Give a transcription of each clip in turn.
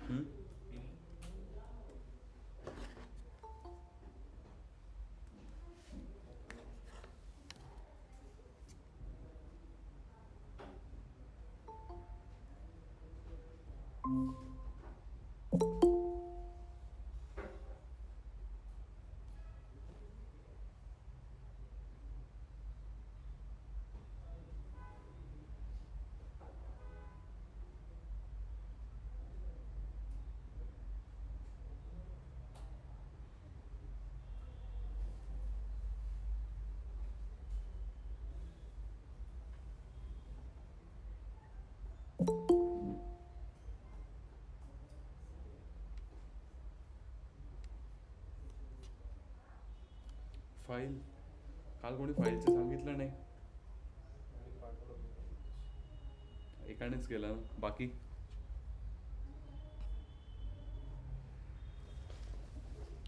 हम्म? फाईल काल कोणी फाईलचं सांगितलं नाही. एकानेच केलं ना, बाकी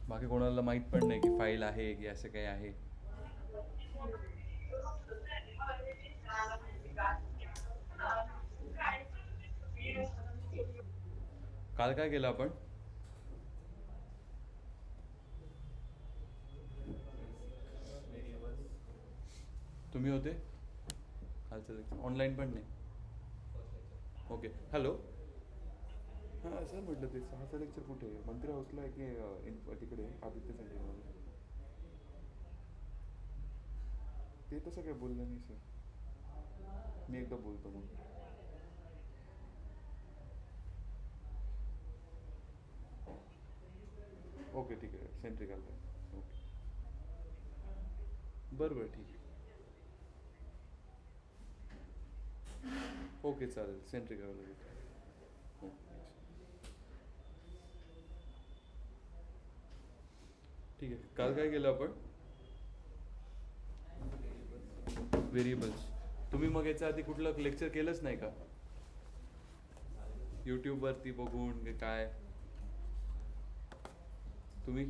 बाकी कोणाला माहीत पण नाही की फाईल आहे की असं काही आहे. काल काय केलं आपण? तुम्ही होते कालचं लेक्चर ऑनलाईन पण नाही. ओके. हॅलो. हां सर, म्हटलं ते 6चं लेक्चर कुठे आहे? मंत्री हाऊसला आहे की तिकडे आदित्य सेंटरमध्ये? ते तसं काय बोललं नाही सर. मी एकदा बोलतो मग. ओके ठीक आहे, सेंट्रिकलला आहे. ओके. बरं बरं ठीक आहे. ओके चालेल, सेंट्रिकलला देतो. ओके ठीक आहे. काल काय केलं आपण? व्हेरिएबल्स. तुम्ही मग याच्या आधी कुठलं लेक्चर केलंच नाही का यूट्यूबवरती बघून की काय? तुम्ही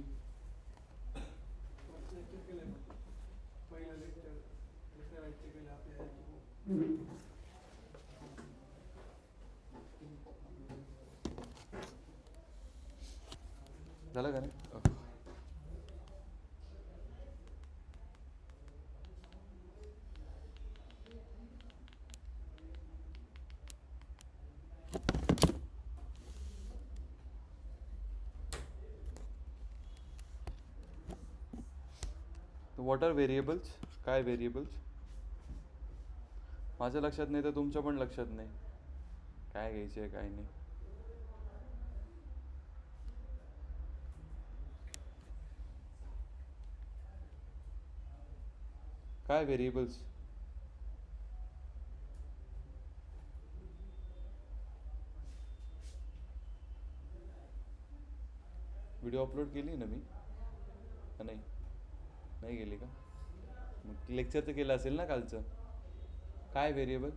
झालं का नाही? What are variables? काय व्हेरिएबल्स? माझ्या लक्षात नाही तर तुमच्या पण लक्षात नाही काय घ्यायचे आहे काय नाही. काय व्हेरिएबल्स? व्हिडिओ अपलोड केली ना मी का नाही? नाही गेली का? मग लेक्चर तर केलं असेल ना कालचं. काय व्हेरिएबल?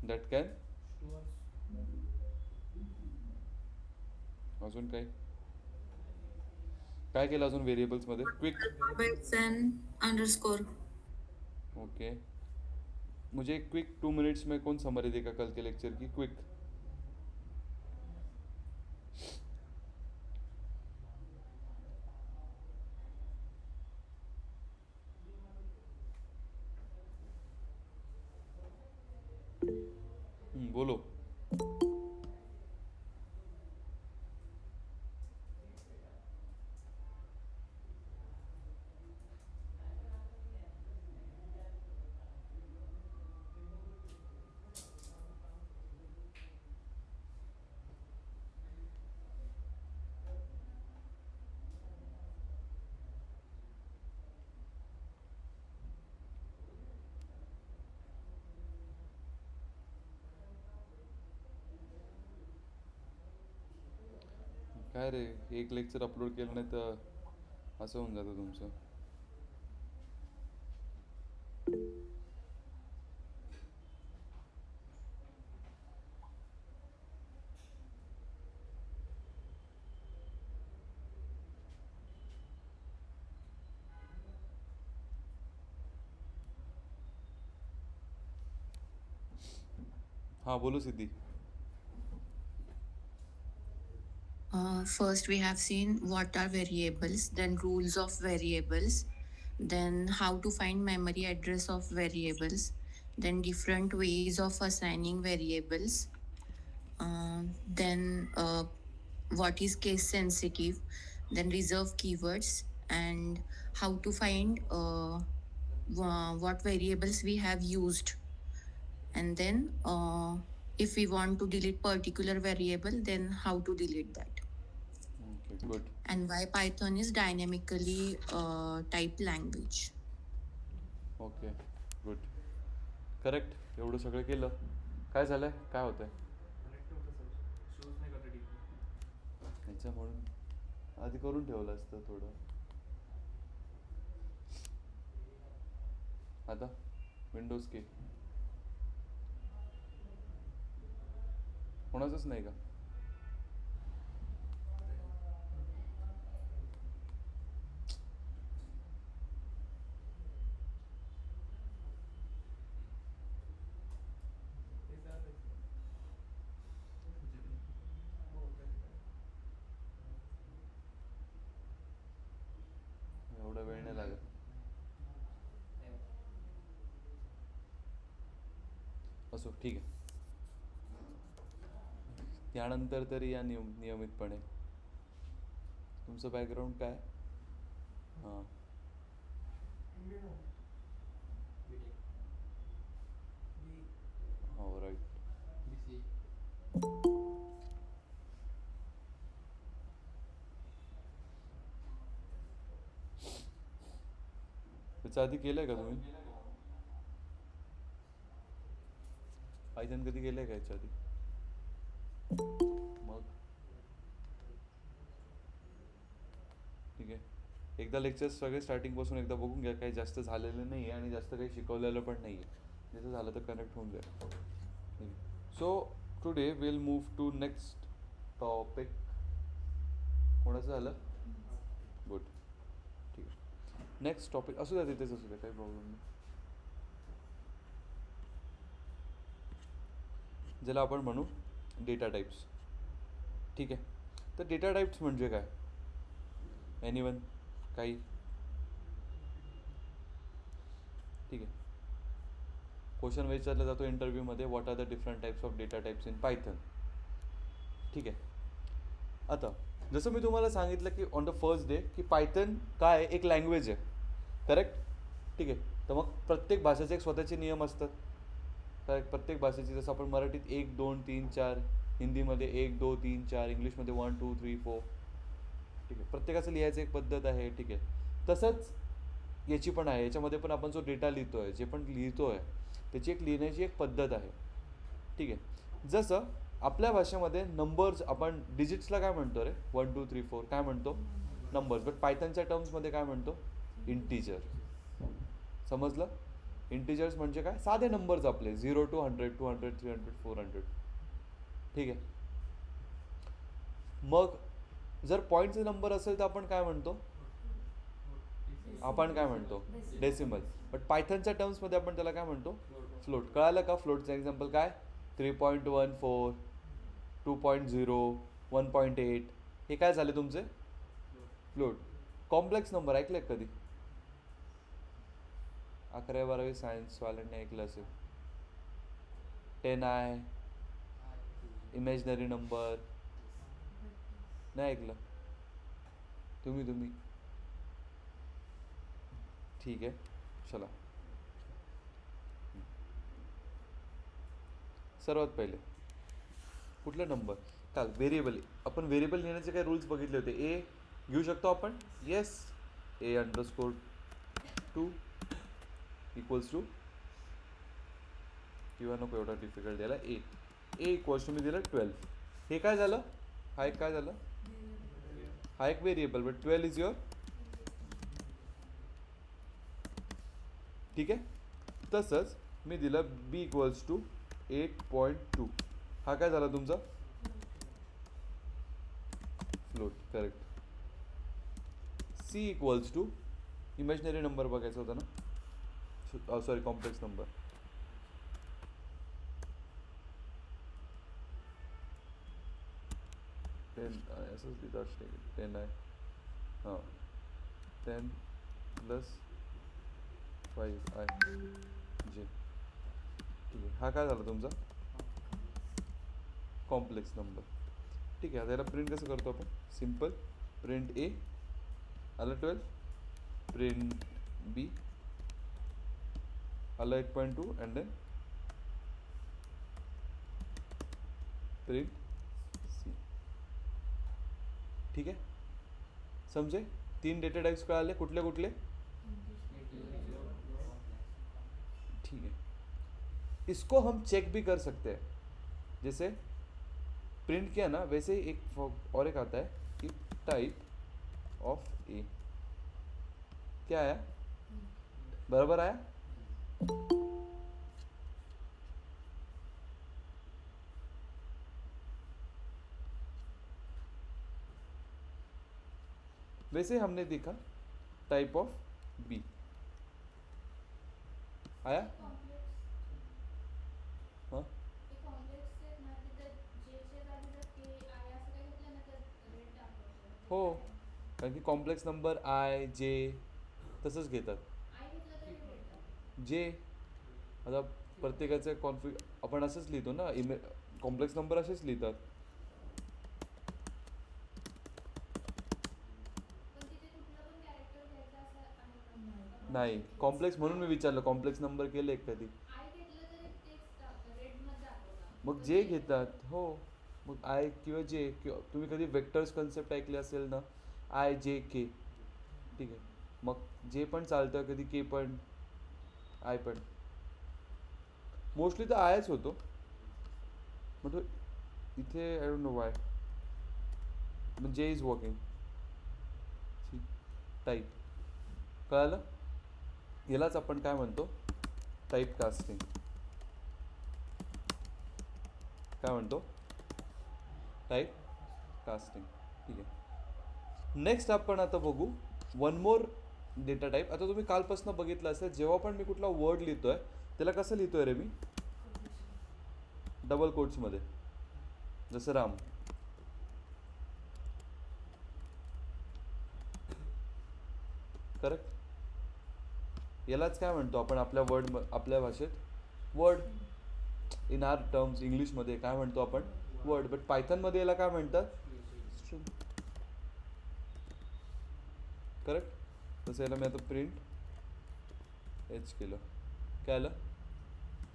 दॅट कॅन अजून काय काय केलं अजून व्हेरिएबल्समध्ये? Quick. Topics and underscore. Okay. मुझे क्विक 2 मिनट्स में कौन समरी देगा कल के लेक्चर की? क्विक. बोलो. काय रे, एक लेक्चर अपलोड केलं नाही तर असं होऊन जातं तुमचं. हां बोलू सिद्धी. First, we have seen what are variables, then rules of variables, then how to find memory address of variables, then different ways of assigning variables, then what is case sensitive, then reserve keywords, and how to find what variables we have used, and then if we want to delete particular variable, then how to delete that, okay good. and why Python is dynamically typed language. Okay good. Correct. एवढं सगळं केलं. काय झालंय, काय होतंय ह्याच्या म्हणून आधी करून ठेवलं असतं थोडं. आता विंडोज की कोणाचंच नाही का? एवढा वेळ नाही लागत. असो ठीक आहे. त्यानंतर तरी या नियमितपणे तुमचं बॅकग्राऊंड काय? हां हो राईट. त्याच्या आधी केलंय का तुम्ही? पायथन कधी केलंय का याच्या आधी? मग ठीक आहे. एकदा लेक्चर्स सगळे स्टार्टिंगपासून एकदा बघून घ्या. काही जास्त झालेलं नाही आहे आणि जास्त काही शिकवलेलं पण नाही आहे. जसं झालं तर कनेक्ट होऊन जाईल. So today will move to next topic. कोणाचं झालं? गुड. ठीक आहे. नेक्स्ट टॉपिक असू द्या, तिथेच असू द्या, काही प्रॉब्लेम नाही. ज्याला आपण म्हणू डेटा टाईप्स. ठीक आहे. तर डेटा टाईप्स म्हणजे काय? एनीवन? काही? ठीक आहे. क्वेश्चन विचारला जातो इंटरव्ह्यूमध्ये, what are the different types of data types in Python. ठीक आहे. आता जसं मी तुम्हाला सांगितलं की ऑन द फर्स्ट डे की पायथन काय एक लँग्वेज आहे. करेक्ट? ठीक आहे. तर मग प्रत्येक भाषेचे एक स्वतःचे नियम असतात. तर प्रत्येक भाषेची, जसं आपण मराठीत 1 2 3 4, हिंदीमध्ये 1 2 3 4, इंग्लिशमध्ये 1 2 3 4. ठीक आहे. प्रत्येकाचं लिहायचं एक पद्धत आहे. ठीक आहे. तसंच याची पण आहे. याच्यामध्ये पण आपण जो डेटा लिहितो आहे, जे पण लिहितो आहे, त्याची एक लिहिण्याची एक पद्धत आहे. ठीक आहे. जसं आपल्या भाषेमध्ये नंबर्स, आपण डिजिट्सला काय म्हणतो रे? 1 2 3 4 काय म्हणतो? नंबर्स. बट पायथनच्या टर्म्समध्ये काय म्हणतो? इंटिजर. समजलं? इंटिजर्स म्हणजे काय? साधे नंबर्स आपले 0 to 100, 200, 300, 400. ठीक आहे. मग जर पॉईंटचे नंबर असेल तर आपण काय म्हणतो? आपण काय म्हणतो? डेसिमल. बट पायथनच्या टर्म्समध्ये आपण त्याला काय म्हणतो? फ्लोट. कळालं का? फ्लोटचं एक्झाम्पल काय? 3.14, 2.0, 1.8. हे काय झाले तुमचे? फ्लोट. कॉम्प्लेक्स नंबर ऐकले कधी? 11वी-12वी सायन्सवाल्यांनी ऐकलं असेल. 10i, imaginary number. नाही ऐकलं? तुम्ही ठीक आहे. चला. सर्वात पहिले कुठला नंबर? काल व्हेरिएबल. आपण व्हेरिएबल लिहिण्याचे काही रूल्स बघितले होते. ए घेऊ शकतो आपण? येस. A_2 इक्वल्स टू, किंवा नको एवढा डिफिकल्ट द्यायला. ए इक्वल्स टू मी दिलं 12. हे काय झालं? हा एक काय झालं? हा एक व्हेरिएबल. But 12 is your. ठीक आहे. तसंच मी दिलं बी इक्वल्स टू 8.2. हा काय झाला तुमचा? Float. Correct. C equals to, imaginary number बघायचा होता ना, सॉरी कॉम्प्लेक्स नंबर. 10 असंच लिहितात 10 आहे हां 10 प्लस 5 आहे जे ठीक आहे. हा काय झाला तुमचा कॉम्प्लेक्स नंबर. ठीक आहे. आता याला प्रिंट कसं करतो आपण सिम्पल प्रिंट ए आलं 12 प्रिंट बी आलं 8.2 अँड देन प्रिंट सी. ठीक है समझे. 3 डेटा टाइप्स कळाले कुठले कुठले. ठीक है. इसको हम चेक भी कर सकते हैं. जैसे प्रिंट किया ना वैसे ही एक और एक आता है कि टाइप ऑफ ए क्या आया बराबर आया. वैसे हमने देखा टाइप ऑफ बी आया. हाँ हो कारण की कॉम्प्लेक्स नंबर आय जे तसंच घेतात. जे आता प्रत्येकाचे आपण असंच लिहितो ना कॉम्प्लेक्स नंबर असेच लिहितात. नाही कॉम्प्लेक्स म्हणून मी विचारलं कॉम्प्लेक्स नंबर केले कधी. मग जे घेतात हो मग आय किंवा जे किंवा तुम्ही कधी वेक्टर्स कन्सेप्ट ऐकले असेल ना आय जे के. ठीक आहे मग जे पण चालतं कधी के पण आय पण मोस्टली तर आयच होतो. मतलब इथे आय डोंट नो वाय मग जे इज वर्किंग टाईप कळालं. यालाच आपण काय म्हणतो टाईप कास्टिंग. काय म्हणतो टाईप कास्टिंग. ठीक आहे. नेक्स्ट आपण आता बघू वन मोर डेटा टाईप. आता तुम्ही कालपासून बघितलं असेल जेव्हा पण मी कुठला वर्ड लिहितोय त्याला कसं लिहितोय रे मी डबल कोट्समध्ये. जसं राम करेक्ट. यालाच काय म्हणतो आपण आपल्या आपल्या भाषेत वर्ड. इन आर टर्म्स इंग्लिशमध्ये काय म्हणतो आपण वर्ड. बट पायथनमध्ये याला काय म्हणतात स्ट्रिंग. करेक्ट. तसं याला मी आता प्रिंट एच केलं काय आलं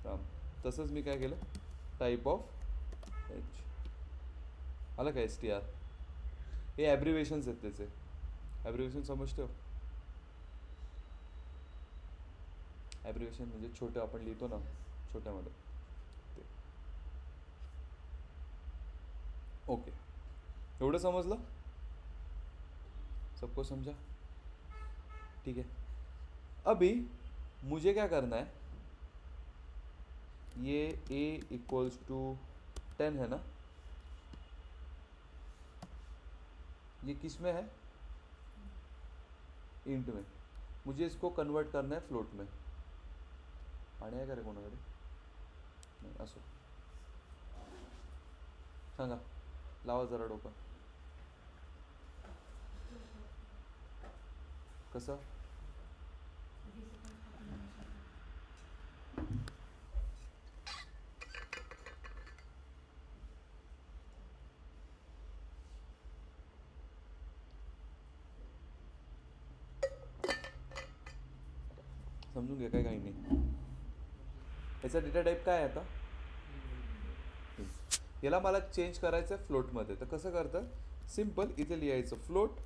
राम. तसंच मी काय केलं टाईप ऑफ एच आलं का एस टी आर. हे ॲब्रिवेशन्स आहेत त्याचे. ॲब्रिवेशन समजतो. ॲब्रिवेशन म्हणजे छोटं आपण लिहितो ना छोट्यामध्ये ते. ओके एवढं समजलं सबको समझा. ठीक है. अभी मुझे क्या करना है ये a इक्वल्स टू 10 है ना. ये किस में है इंट में. मुझे इसको कन्वर्ट करना है फ्लोट में. पाणी आहे का रे कोणाकडे नाही असो सांगा लावा जरा डोकं कसं. समजून घ्या काय काही नाही. याचा डेटा टाईप काय आहे आता याला मला चेंज करायचं आहे फ्लोटमध्ये. तर कसं करतं सिम्पल इथे लिहायचं फ्लोट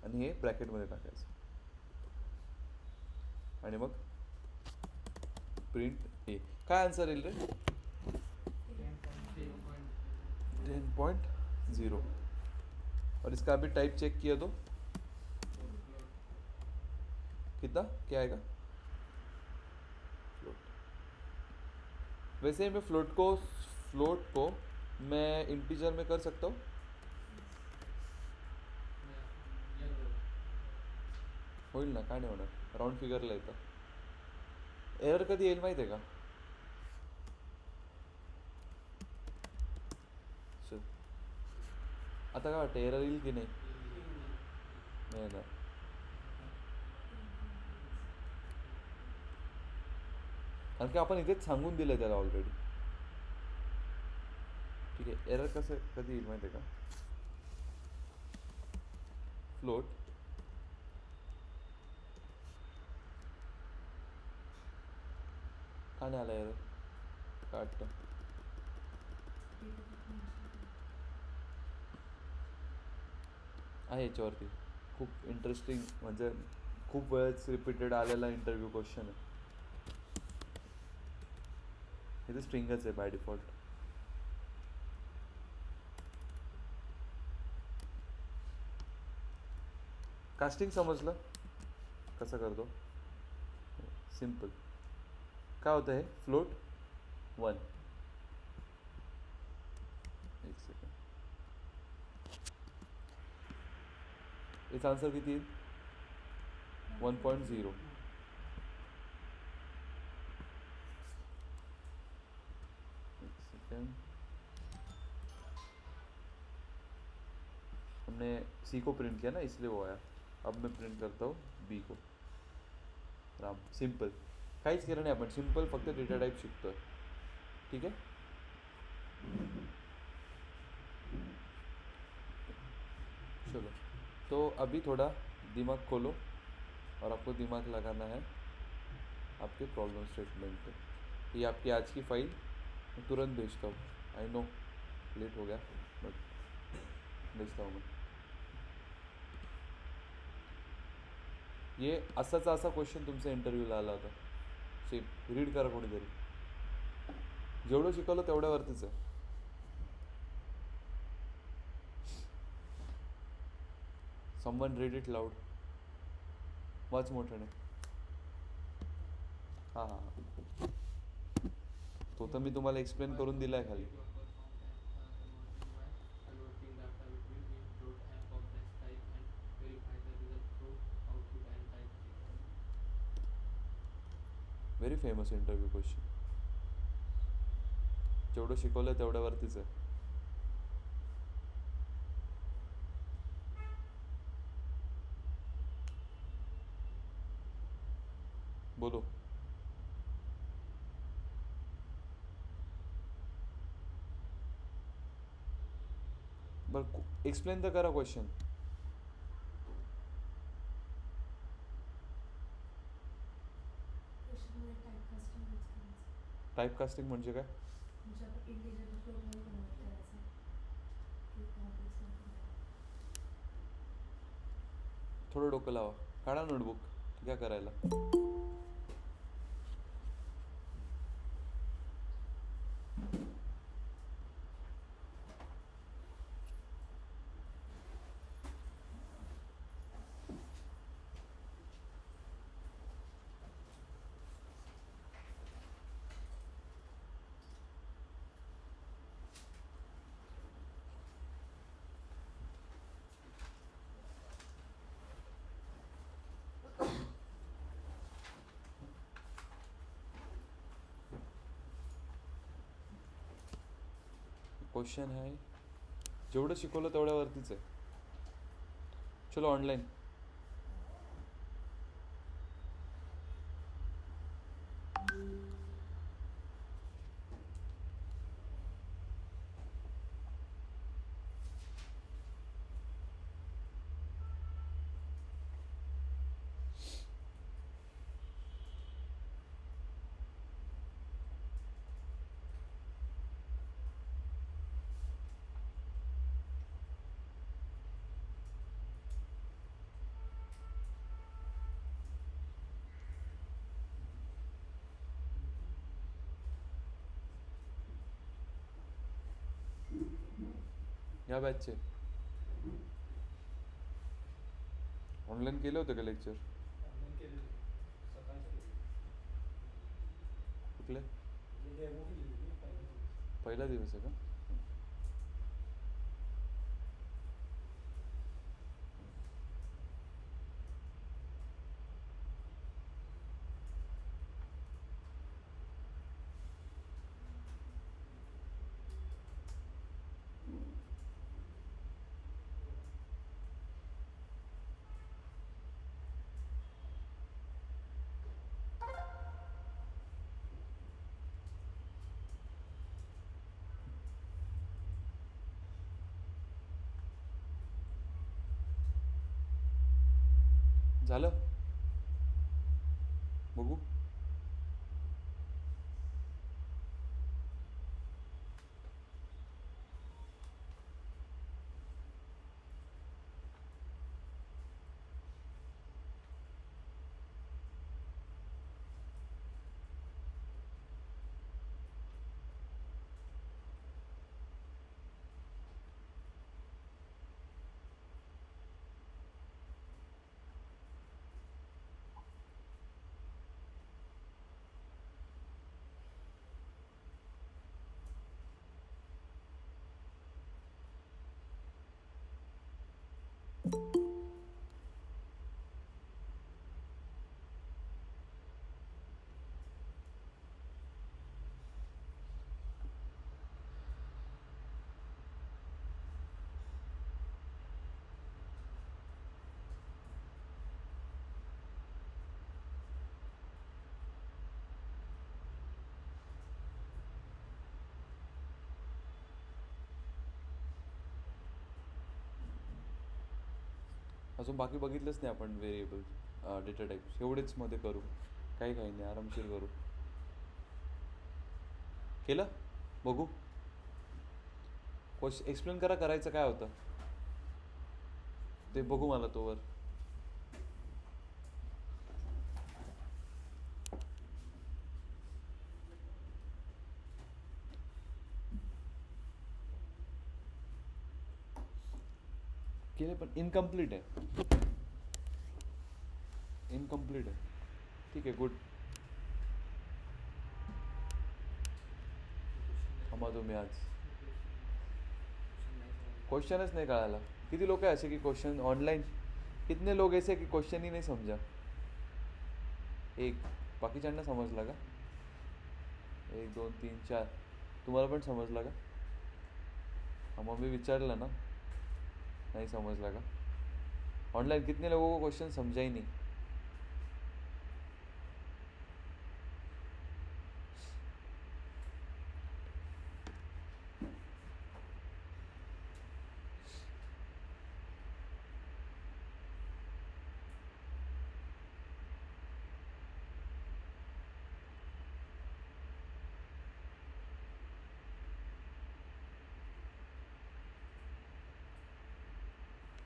आणि हे ब्रॅकेटमध्ये टाकायचं आणि मग प्रिंट ए. काय आन्सर येईल रे 10.0. और इसका अभी टाइप चेक किया तो कितना क्या आएगा फ्लोट. वैसे ही मैं फ्लोट को मैं इंटीजर में कर सकता हूँ. होईल ना काय नाही होणार राऊंड फिगरला येतं. एरर कधी येईल माहिती आहे का चल आता काय वाटतं एरर येईल की नाही? नाही येणार. कारण की आपण इथेच सांगून दिलं त्याला ऑलरेडी. ठीक आहे, एरर कसं कधी येईल माहिती आहे का? फ्लोट का नाही आला एरर? काय वाटतं? आहे याच्यावरती खूप इंटरेस्टिंग, म्हणजे खूप वेळेस रिपीटेड आलेला इंटरव्ह्यू क्वेश्चन आहे. इथे स्ट्रिंगच आहे बाय डिफॉल्ट. कास्टिंग समजलं कसं करतो? सिम्पल. काय होतं हे? फ्लोट 1. एक सेकंड. याचा आन्सर किती येईल? 1.0. एक सेकंड. हमने सी को प्रिंट किया ना, इसलिए वो आया. अब मैं प्रिंट करता हूँ बी को. राम. सिंपल. काहीच केलं नाही आपण, सिंपल फक्त डेटा टाइप शिकतोय. ठीक है. चलो, तो अभी थोड़ा दिमाग खोलो और आपको दिमाग लगाना है आपके प्रॉब्लम स्टेटमेंट पे. ये आपकी आज की फाइल मैं तुरंत भेजता हूँ. आई नो लेट हो गया, बट भेजता हूँ मैं. ये असाचा असा क्वेश्चन तुमचा इंटरव्ह्यूला आला होता. सेम रीड करा कोणीतरी. जेवढं शिकवलं तेवढ्यावरतीच आहे. Someone read it loud. वाच मोठ्याने. हां हां, तो तर मी तुम्हाला एक्सप्लेन करून दिला आहे खाली. Converting data between int, float and complex type and verify the result through output and type check. Very famous interview question. जेवढं शिकवलं तेवढ्यावरतीच आहे. बोलो. बरं, एक्सप्लेन तर करा क्वेश्चन. क्वेश्चनमध्ये टाईपकास्टिंग यूज करायचं. टाईपकास्टिंग म्हणजे काय? म्हणजे आपण इंटिजर फ्लोटमध्ये कन्वर्ट करायचं की कॉम्प्लेक्समध्ये. थोडं डोकं लावा. काढा नोटबुक. काय करायला? क्वेश्चन आहे, जेवढं शिकवलं तेवढ्यावरतीच आहे. चलो ऑनलाईन. या बॅचचे ऑनलाईन केले होते का लेक्चर? ऑनलाईन केलेले सकाळचे कुठले? डेमो केलेली पहिला दिवस आहे का? झालं बघू. अजून बाकी बघितलंच नाही आपण व्हेरिएबल डेटा टाईप्स एवढेच मध्ये करू. काही नाही आरामशीर करू. केलं बघू. एक्सप्लेन करा करायचं काय होतं ते बघू मला तोवर. केले पण इनकम्प्लीट आहे. इनकम्प्लीट आहे. ठीक आहे गुड. थांबा तुम्ही आज क्वेश्चनच नाही कळाला. किती लोग हैं ऐसे कि क्वेश्चन ऑनलाइन, कितने लोग ऐसे कि क्वेश्चन ही नहीं समझा. एक बाकीच्यांना समजला का? 1 2 3 4 तुम्हाला पण समजला का? हाँ मग मी विचारलं ना. नहीं समझला का? ऑनलाइन कितने लोगों को क्वेश्चन समझा ही नहीं.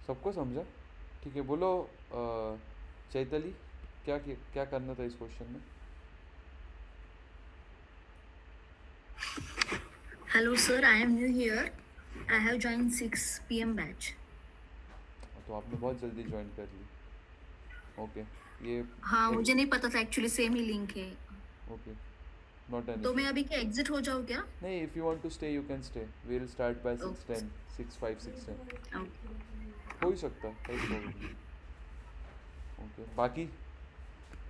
सबको समझा? ठीक है बोलो. चैतली क्या करना था इस क्वेश्चन में? Hello sir, I am new here. I have joined 6 p.m. batch. तो आपने बहुत जल्दी ज्वाइन कर ली. ओके ये हाँ मुझे नहीं पता था एक्चुअली सेम ही लिंक है. Okay not any. तो मैं अभी क्या एग्जिट हो जाऊँ क्या? नहीं if you want to stay you can stay. We will start by 6:10 Okay. 6:05 6:10 Okay. होऊ शकतं काही प्रॉब्लेम नाही. ओके बाकी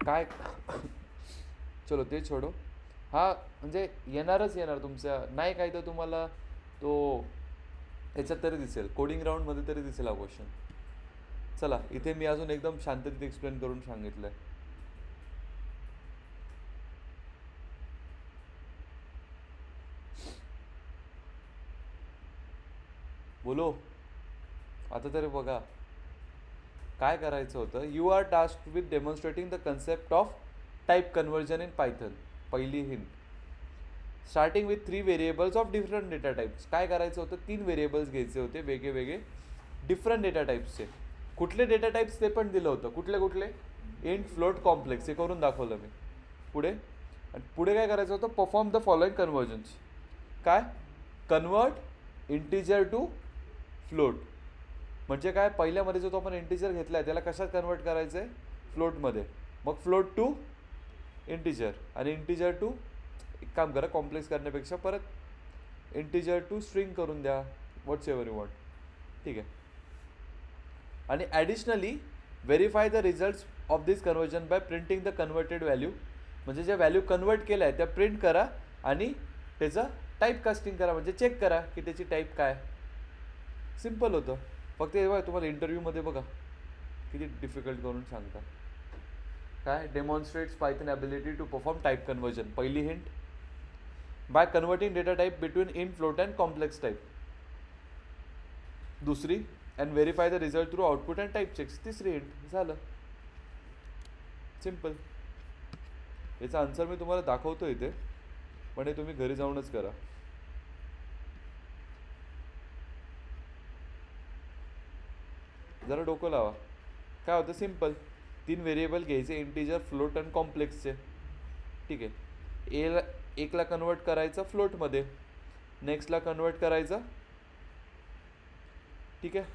काय चलो ते छोडो. हा म्हणजे येणार तुमच्या नाही काय तर तुम्हाला तो ह्याच्यात तरी दिसेल कोडिंग राऊंडमध्ये तरी दिसेल हा क्वेश्चन. चला इथे मी अजून एकदम शांततेत एक्सप्लेन करून सांगितलं आहे. बोलो आता तरी बघा काय करायचं होतं. You are task with demonstrating the concept of type conversion in Python. पहिली hint starting with 3 variables of different data types. काय करायचं होतं 3 व्हेरिएबल्स घ्यायचे होते वेगळे डिफरंट डेटा टाईप्सचे. कुठले डेटा टाईप्स ते पण दिलं होतं. कुठले इंट फ्लोट कॉम्प्लेक्स हे करून दाखवलं मी. पुढे काय करायचं होतं परफॉर्म द फॉलोइंग कन्वर्जन्स. काय कन्वर्ट इंटिजर टू फ्लोट. म्हणजे काय पहिल्यामध्ये जो तो आपण इंटिजर घेतला आहे त्याला कशात कन्वर्ट करायचं आहे फ्लोटमध्ये. मग फ्लोट टू इंटिजर आणि इंटिजर टू एक काम करा कॉम्प्लेक्स करण्यापेक्षा परत इंटिजर टू स्ट्रिंग करून द्या. व्हॉट्स एव्हर यू वॉन्ट. ठीक आहे. आणि additionally verify the results of this conversion bye printing the converted value. म्हणजे ज्या व्हॅल्यू कन्वर्ट केल्या आहे त्या प्रिंट करा आणि त्याचं टाईप कास्टिंग करा. म्हणजे चेक करा की त्याची टाईप काय. सिम्पल होतं. फक्त हे बघा तुम्हाला इंटरव्ह्यूमध्ये बघा किती डिफिकल्ट करून सांगता. काय demonstrates Python ability to perform type conversion. पहिली hint by converting data type between in float and complex type. दुसरी and verify the result through output and type checks. तिसरी हिंट झालं. सिम्पल. याचा आन्सर मी तुम्हाला दाखवतो इथे, पण हे तुम्ही घरी जाऊनच करा. जरा डोकं लावा. काय होतं, सिम्पल. 3 व्हेरिएबल घ्यायचे, इंटिजर, फ्लोट आणि कॉम्प्लेक्सचे. ठीक आहे. एकला कन्वर्ट करायचं फ्लोटमध्ये, नेक्स्टला कन्वर्ट करायचं, ठीक आहे,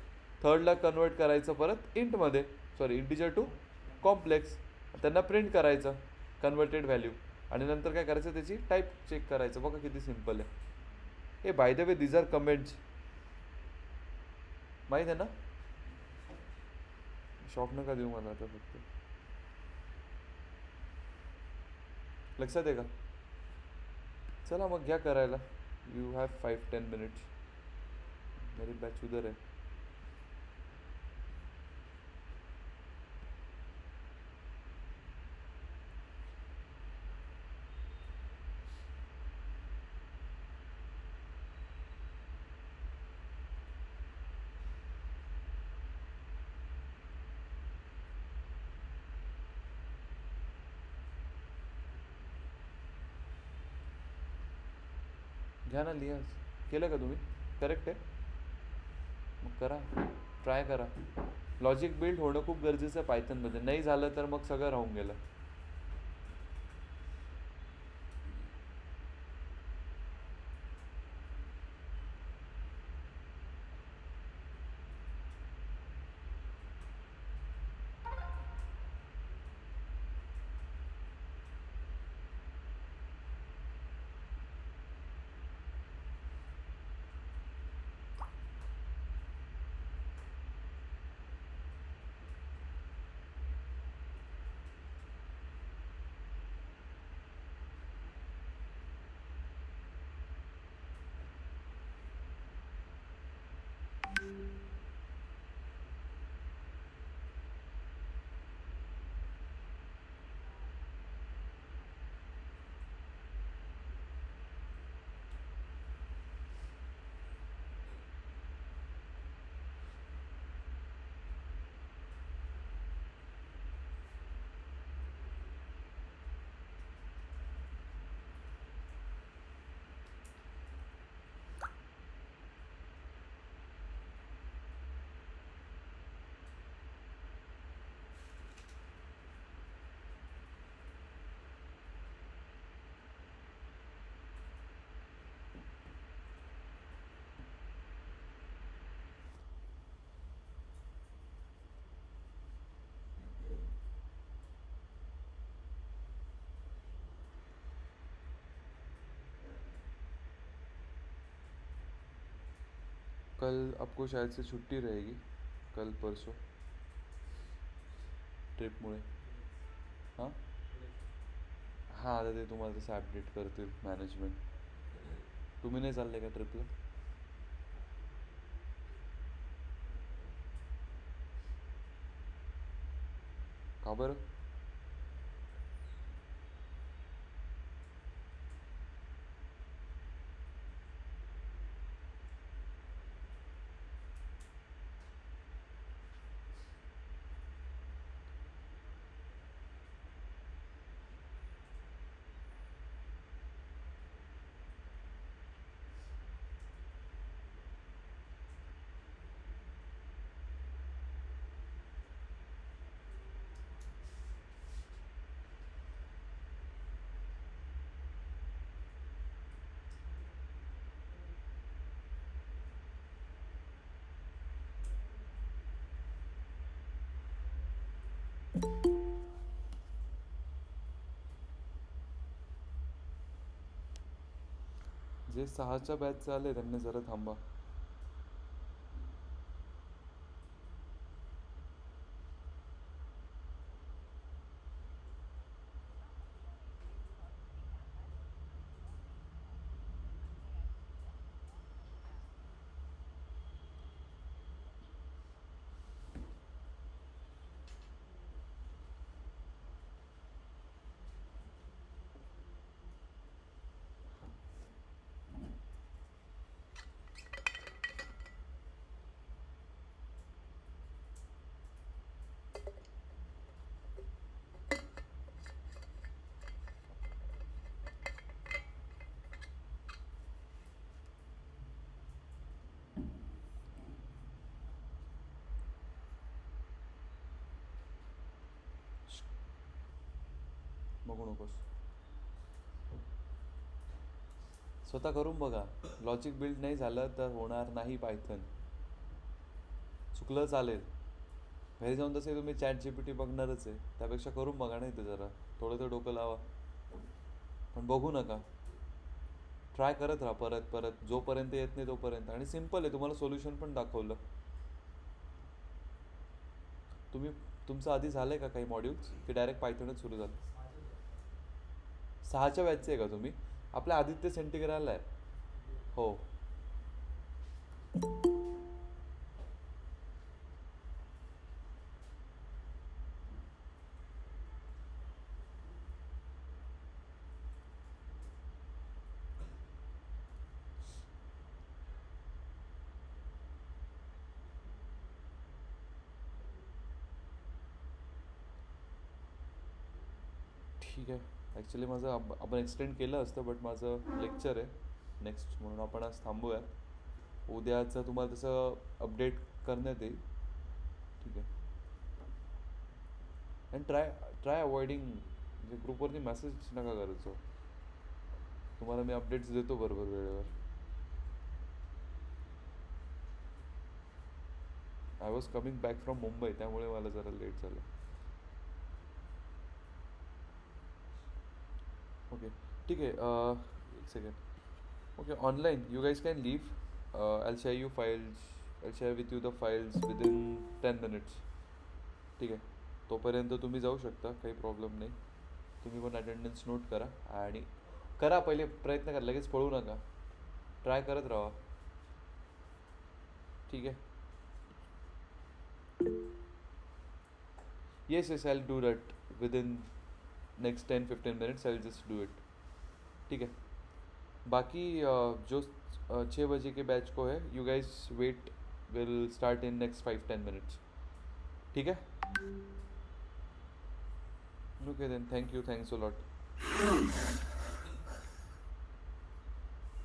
थर्डला कन्वर्ट करायचं परत इंटमध्ये, सॉरी इंटिजर टू कॉम्प्लेक्स. त्यांना प्रिंट करायचं कन्वर्टेड व्हॅल्यू, आणि नंतर काय करायचं, त्याची टाईप चेक करायचं. बघा किती सिम्पल आहे. हे by the way these are comments, माहीत आहे ना. शॉक नका देऊ मला आता, फक्त लक्षात आहे का. चला मग घ्या करायला. You have 5-10 minutes. मेरी बॅच उधर आहे. घ्या ना, लिहा. केलं का तुम्ही? करेक्ट आहे. मग करा, ट्राय करा. लॉजिक बिल्ड होणं खूप गरजेचं आहे पायथनमध्ये. नाही झालं तर मग सगळं राहून गेलं. कल आपको शायद से छुट्टी रहेगी, कल परसों ट्रिपमुळे. हां हां, आता ते तुम्हाला तसं अपडेट करतील मॅनेजमेंट. तुम्ही नाही चालले का ट्रिपला? का बरं? जे 6च्या बॅचचे आले त्यांनी जरा थांबा. बघू नकोस. स्वतः करून बघा. लॉजिक बिल्ड नाही झालं तर होणार नाही पायथन. चुकलं चालेल. घरी जाऊन तसे तुम्ही ChatGPT बघणारच आहे, त्यापेक्षा करून बघा नाही ते जरा थोडं तर डोकं लावा. पण बघू नका. ट्राय करत राहा परत परत जोपर्यंत येत नाही तोपर्यंत. आणि सिम्पल आहे, तुम्हाला सोल्युशन पण दाखवलं. तुम्ही तुमचं आधी झालंय का काही मॉड्यूल्स की डायरेक्ट पायथनच सुरू झालं? 6च्या बॅचचे आहे का तुम्ही? आपल्या आदित्य सेंटिग्राला आहे. हो. ठीक आहे. ॲक्च्युली माझं आपण एक्सटेंड केलं असतं, बट माझं लेक्चर आहे नेक्स्ट, म्हणून आपण आज थांबूयात. उद्याचं तुम्हाला तसं अपडेट करण्यात येईल. ठीक आहे. अँड ट्राय अवॉइडिंग, म्हणजे ग्रुपवरती मेसेज नका करायचो. तुम्हाला मी अपडेट्स देतो बरोबर वेळेवर. I was coming back from Mumbai, त्यामुळे मला जरा लेट झालं. ओके ठीक आहे. एक second. Okay, online you guys can leave. I share you files, I share with you the files within 10 minutes. ठीक आहे. तोपर्यंत तुम्ही जाऊ शकता, काही प्रॉब्लेम नाही. तुम्ही पण अटेंडन्स नोट करा आणि करा, पहिले प्रयत्न करा, लगेच पळू नका. ट्राय करत राहा. ठीक आहे. Yes yes, I do that within next 10-15 minutes. I just do it. ठीक है. बाकी जो 6 बजे के बैच को है, you guys wait, will start in next 5-10 minutes. ठीक है. Okay then, thank you, thanks a lot.